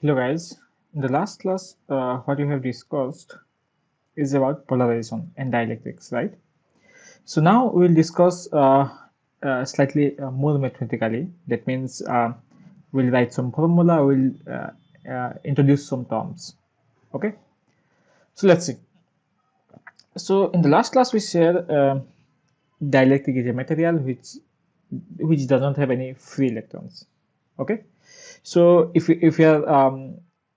Hello guys, in the last class what we have discussed is about polarization and dielectrics, right? So now we will discuss slightly more mathematically. That means we'll write some formula, we'll introduce some terms. Okay, so let's see. So in the last class we shared dielectric is a material which does not have any free electrons. Okay, so if there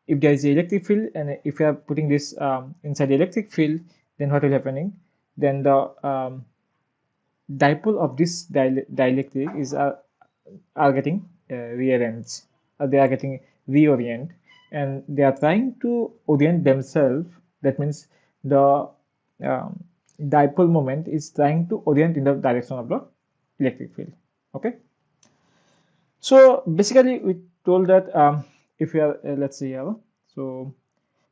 is an electric field and if you are putting this inside the electric field, then what will happening? Then the dipole of this dielectric is are getting rearranged. They are getting reorient, and they are trying to orient themselves. That means the dipole moment is trying to orient in the direction of the electric field. Okay. So basically, we told that if you are, let's say here, so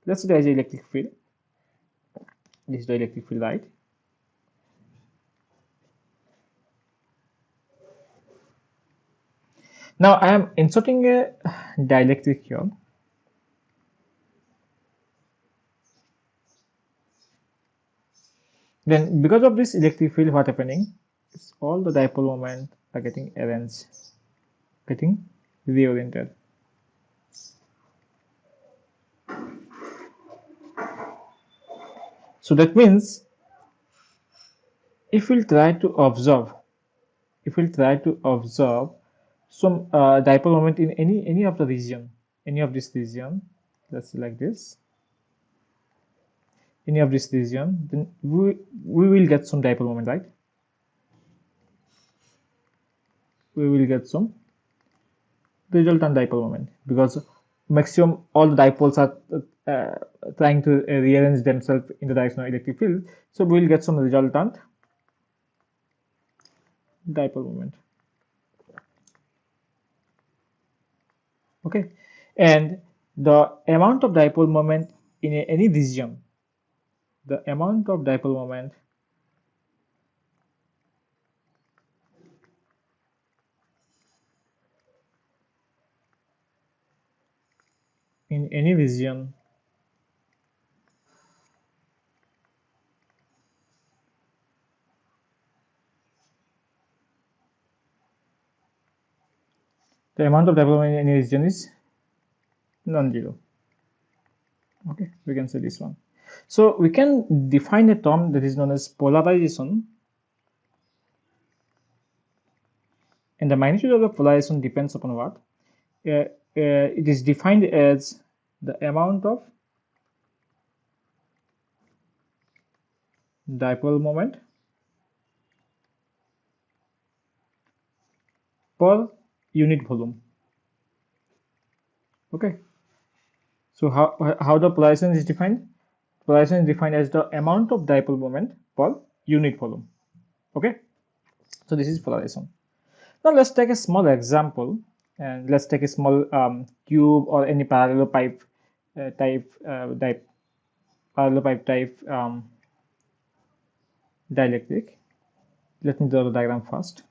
let's say there is an electric field. This is the electric field, right? Now I am inserting a dielectric here. Then because of this electric field, what happening? Is all the dipole moment are getting arranged, getting reoriented. So that means if we'll try to observe, if we'll try to observe some dipole moment in any of the region, any of this region, let's say like this, any of this region, then we will get some dipole moment, right? We will get some resultant dipole moment because maximum all the dipoles are trying to rearrange themselves in the direction of electric field, so we will get some resultant dipole moment. Okay, and the amount of dipole moment in any region, the amount of dipole moment in any region the amount of dipole moment in any region is non-zero. Okay, we can say this one. So we can define a term that is known as polarization, and the magnitude of the polarization depends upon what? It is defined as the amount of dipole moment per unit volume. Okay, so how the polarization is defined? Polarization is defined as the amount of dipole moment per unit volume. Okay, so this is polarization. Now let's take a small example, and let's take a small cube or any parallelepiped type dielectric. Let me draw the diagram first.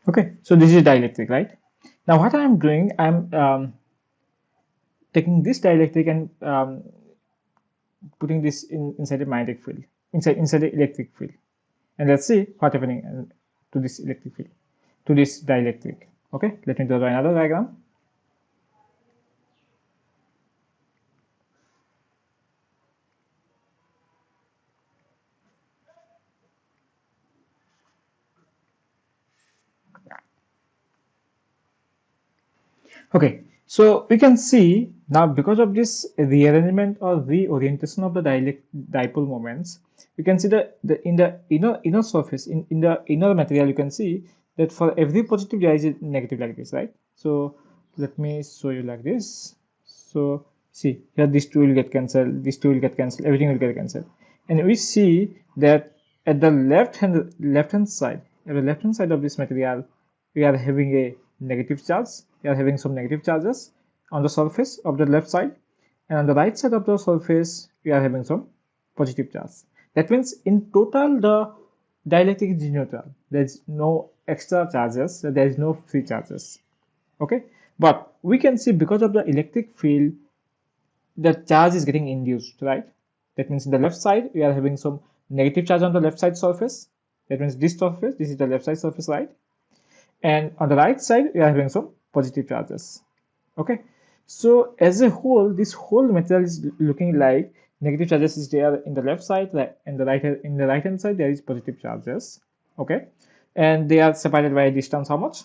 Okay, so this is dielectric, right? Now what I am doing, I'm taking this dielectric and putting this inside a magnetic field, inside the electric field, and let's see what's happening to this electric field, to this dielectric. Okay, let me draw another diagram. Okay, so we can see now because of this rearrangement or reorientation of the dipole moments, we can see that in the inner surface, in the inner material, you can see that for every positive there is a negative like this, right? So let me show you like this. So see here, these two will get cancelled, these two will get cancelled, everything will get cancelled, and we see that at the left hand side, at the left hand side of this material, we are having a negative charge. We are having some negative charges on the surface of the left side, and on the right side of the surface we are having some positive charge. That means in total the dielectric is neutral. There is no extra charges, there is no free charges. Okay, but we can see because of the electric field the charge is getting induced, right? That means in the left side we are having some negative charge on the left side surface. That means this surface, this is the left side surface, right? And on the right side we are having some positive charges. Okay, so as a whole this whole material is looking like negative charges is there in the left side, and the right hand side there is positive charges. Okay, and they are separated by a distance. How much?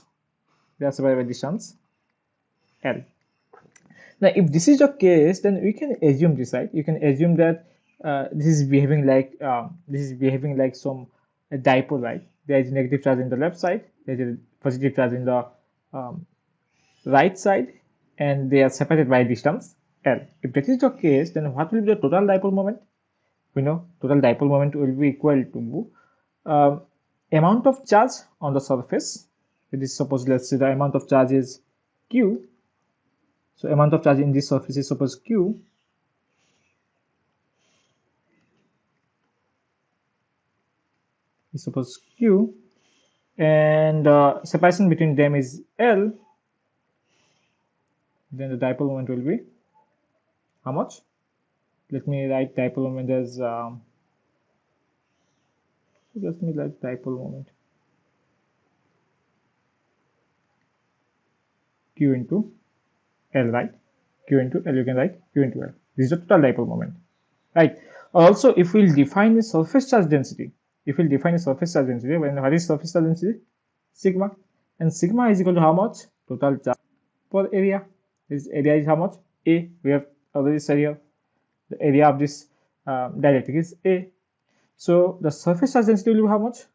They are separated by distance L. Now if this is the case, then we can assume this, right? You can assume that this is behaving like some dipole, right? There is negative charge in the left side, there is a positive charge in the um, right side, and they are separated by a distance L. If that is the case, then what will be the total dipole moment? We know total dipole moment will be equal to amount of charge on the surface. It is suppose, let's say the amount of charge is Q. So amount of charge in this surface is suppose Q. Is suppose Q, and separation between them is L. Then the dipole moment will be how much? Let me write dipole moment as let me write dipole moment Q into L, right? Q into L, you can write Q into L. This is the total dipole moment, right? Also, if we'll define the surface charge density, when what is surface charge density? Sigma, and sigma is equal to how much? Total charge per area. This area is how much? A. We have already said here. The area of this dielectric is A. So the surface charge density will be how much?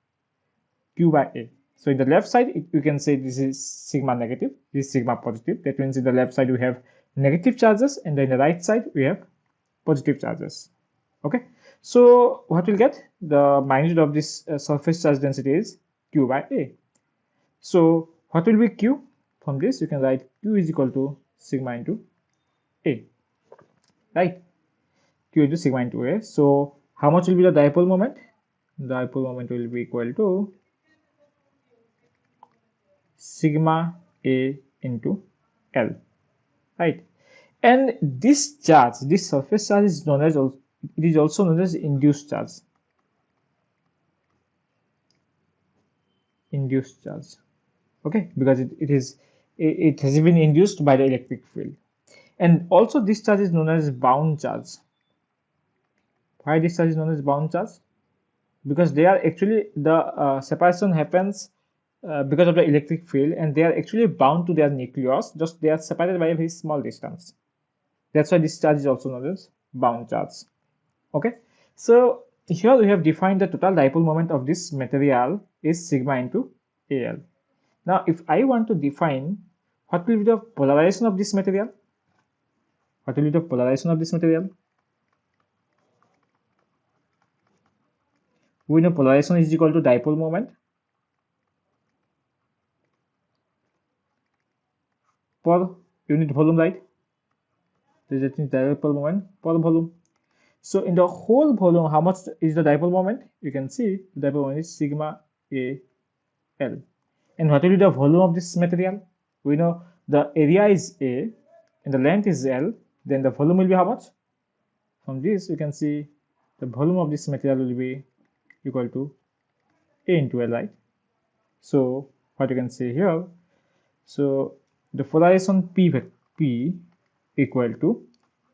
Q by A. So in the left side, you can say this is sigma negative, this is sigma positive. That means in the left side we have negative charges, and then in the right side we have positive charges. Okay, so what we'll get? The magnitude of this surface charge density is Q by A. So what will be Q? From this you can write Q is equal to sigma into A, right? Q into sigma into A. So how much will be the dipole moment? The dipole moment will be equal to sigma A into L, right? And this charge, this surface charge is known as, it is also known as induced charge. Induced charge, okay, because it has been induced by the electric field. And also this charge is known as bound charge. Why this charge is known as bound charge? Because they are actually the separation happens because of the electric field, and they are actually bound to their nucleus, just they are separated by a very small distance. That's why this charge is also known as bound charge. Okay, so here we have defined the total dipole moment of this material is sigma into Al. Now if I want to define what will be the polarization of this material, what will be the polarization of this material? We know polarization is equal to dipole moment per unit volume, right? This is dipole moment per volume. So in the whole volume, how much is the dipole moment? You can see the dipole moment is sigma A L. And what will be the volume of this material? We know the area is A and the length is L. Then the volume will be how much? From this you can see the volume of this material will be equal to A into L, right? So what you can say here, so the polarization P equal to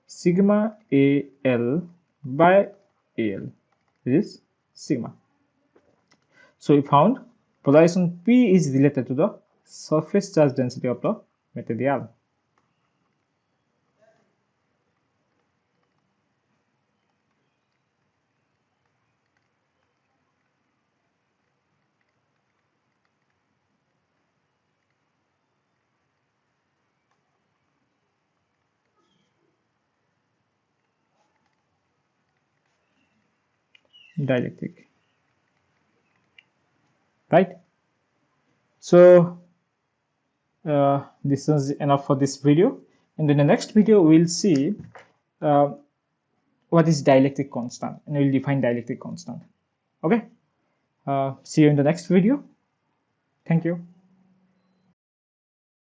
sigma AL by AL. This is sigma. So we found polarization P is related to the surface charge density of the material. Dielectric, right? So this is enough for this video, and in the next video we'll see what is dielectric constant, and we'll define dielectric constant. Okay. See you in the next video. Thank you.